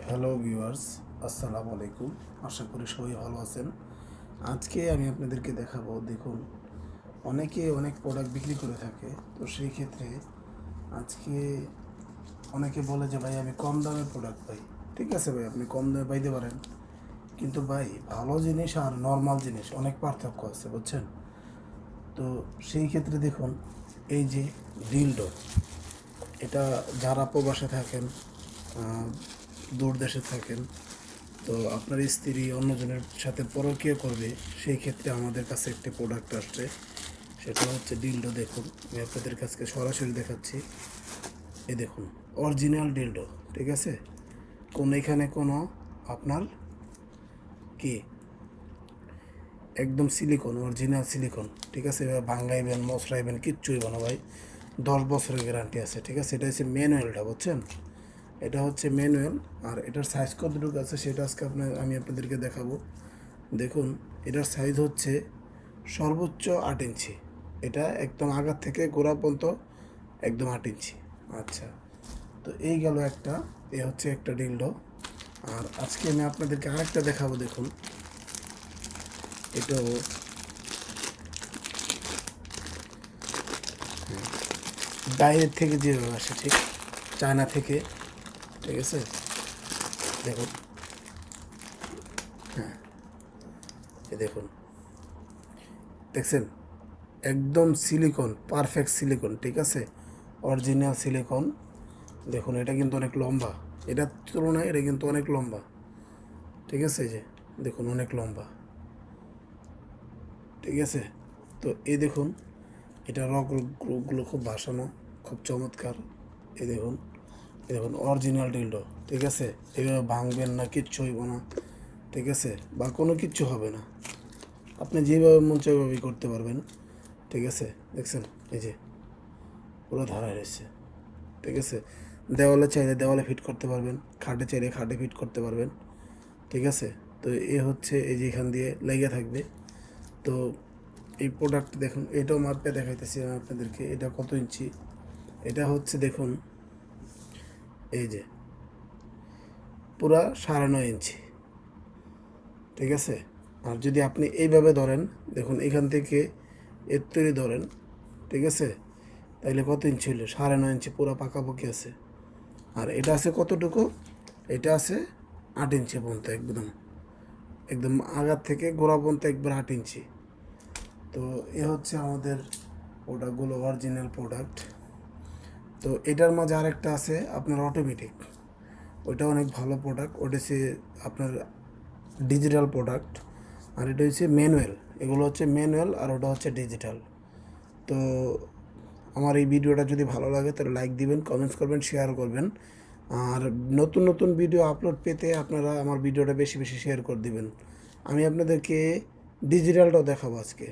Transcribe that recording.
Hello viewers, আসসালামু আলাইকুম। আশা করি সবাই ভালো আছেন। আজকে আমি আপনাদেরকে দেখাবো, দেখুন, অনেকে অনেক প্রোডাক্ট বিক্রি করে থাকে। তো সেই ক্ষেত্রে আজকে অনেকে বলে যে ভাই আমি কম দামে প্রোডাক্ট পাই। ঠিক আছে ভাই, আপনি কম দামে পাইতে পারেন, কিন্তু ভাই ভালো জিনিস আর নর্মাল জিনিস অনেক পার্থক্য আছে, বুঝছেন? তো সেই ক্ষেত্রে দেখুন, এই যে ডিলডো, এটা যারা প্রবাসে থাকেন, দূর দেশে থাকেন, তো আপনার স্ত্রী অন্যজনের সাথে পরকীয়া করবে, সেই ক্ষেত্রে আমাদের কাছে একটি প্রোডাক্ট আসছে, সেটা হচ্ছে ডিলডো। দেখুন, আমি আপনাদের কাছে সরাসরি দেখাচ্ছি। এই দেখুন, অরিজিনাল ডিলডো। ঠিক আছে, এখানে কোনো আপনার কি একদম সিলিকন, অরিজিনাল সিলিকন। ঠিক আছে, এবার ভাঙ্গাইবেন মশরাইবেন কিচ্ছু হইব না ভাই, 10 বছরের গ্যারান্টি আছে। ঠিক আছে, এটা হচ্ছে ম্যানুয়ালটা, বুঝছেন? এটা হচ্ছে ম্যানুয়াল। আর এটার সাইজ কতটুকু আছে সেটা আজকে আমি আপনাদেরকে দেখাবো। দেখুন, এটার সাইজ হচ্ছে সর্বোচ্চ 8 ইঞ্চি। এটা একদম আগার থেকে গোড়া পর্যন্ত একদম 8 ইঞ্চি। আচ্ছা, তো এই গেল একটা, এ হচ্ছে একটা ডিলডো। আর আজকে আমি আপনাদেরকে আরেকটা দেখাবো। দেখুন, এটাও বাইরের থেকে যেভাবে আসে, ঠিক চায়না থেকে। ঠিক আছে, দেখুন, হ্যাঁ, এই দেখুন, দেখছেন, একদম সিলিকন, পারফেক্ট সিলিকন। ঠিক আছে, অরিজিনাল সিলিকন। দেখুন, এটা কিন্তু অনেক লম্বা, এটার তুলনায় এটা কিন্তু অনেক লম্বা। ঠিক আছে, এই যে দেখুন, অনেক লম্বা। ঠিক আছে, তো এই দেখুন, এটা রগগুলো খুব ভাসানো, খুব চমৎকার। এই দেখুন অরিজিনাল ডিলডো। ঠিক আছে, এভাবে ভাঙবেন না, কিচ্ছু হইব না। ঠিক আছে, বা কোনো কিচ্ছু হবে না, আপনি যেভাবে মন চায় ওইভাবেই করতে পারবেন। ঠিক আছে, দেখছেন, এই যে পুরো ধারায় রয়েছে। ঠিক আছে, দেওয়ালে চাইলে দেওয়ালে ফিট করতে পারবেন, খাটে চাইলে খাটে ফিট করতে পারবেন। ঠিক আছে, তো এ হচ্ছে এই যে এখান দিয়ে লেগে থাকবে। তো এই প্রোডাক্ট দেখুন, এটাও মাপে দেখাইতেছি আমি আপনাদেরকে, এটা কত ইঞ্চি। এটা হচ্ছে দেখুন, এই যে পুরা 9.5 ইঞ্চি। ঠিক আছে, আর যদি আপনি এইভাবে ধরেন, দেখুন এখান থেকে এর তৈরি ধরেন। ঠিক আছে, তাইলে কত ইঞ্চি হলো? 9.5 ইঞ্চি, পুরো পাকাপাকি আছে। আর এটা আছে কতটুকু? এটা আছে 8 ইঞ্চি পর্যন্ত, একদম একদম আগার থেকে গোড়া পর্যন্ত একবার 8 ইঞ্চি। তো এ হচ্ছে আমাদের প্রোডাক্টগুলো, অরিজিনাল প্রোডাক্ট। তো এটার মাঝে আরেকটা আছে আপনার অটোমেটিক, ওইটা অনেক ভালো প্রোডাক্ট। ওটা হচ্ছে আপনার ডিজিটাল প্রোডাক্ট। আর এটা হচ্ছে ম্যানুয়াল। এগুলো হচ্ছে ম্যানুয়াল, আর ওটা হচ্ছে ডিজিটাল। তো আমার এই ভিডিওটা যদি ভালো লাগে তাহলে লাইক দিবেন, কমেন্টস করবেন, শেয়ার করবেন। আর নতুন নতুন ভিডিও আপলোড পেতে আপনারা আমার ভিডিওটা বেশি বেশি শেয়ার করে দিবেন। আমি আপনাদেরকে ডিজিটালটাও দেখাবো আজকে।